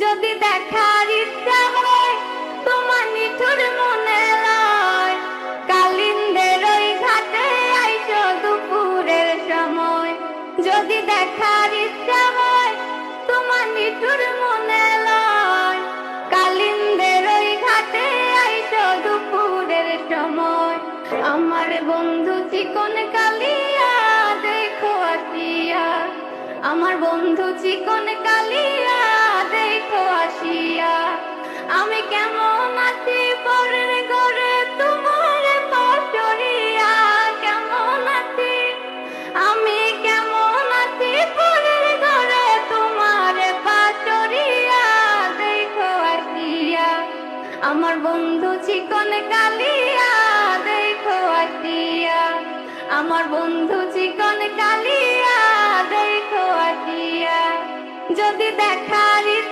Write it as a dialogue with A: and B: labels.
A: যদি দেখার ইচ্ছা হয় তোমার নিঠুর মনে লয়, কালিন্দের ওই ঘাটে আইসো দুপুরের সময়। যদি দেখার ইচ্ছা হয় তোমার নিঠুর মনে লয়, কালিন্দের ওই ঘাটে আইসো দুপুরের সময়। আমার বন্ধু চিকন কালিয়া দেখো আসিয়া, আমার বন্ধু চিকন কালিয়া দেখো আসিয়া। আমি কেমন আছি পরের ঘরে তোমার পাশরিয়া, কেমন আছি আমি কেমন আছি পরের ঘরে তোমার পাশরিয়া দেখো আসিয়া। আমার বন্ধু চিকন কালিয়া দেখো আসিয়া, আমার বন্ধু চিকন কালিয়া দেখো আসিয়া। যদি দেখার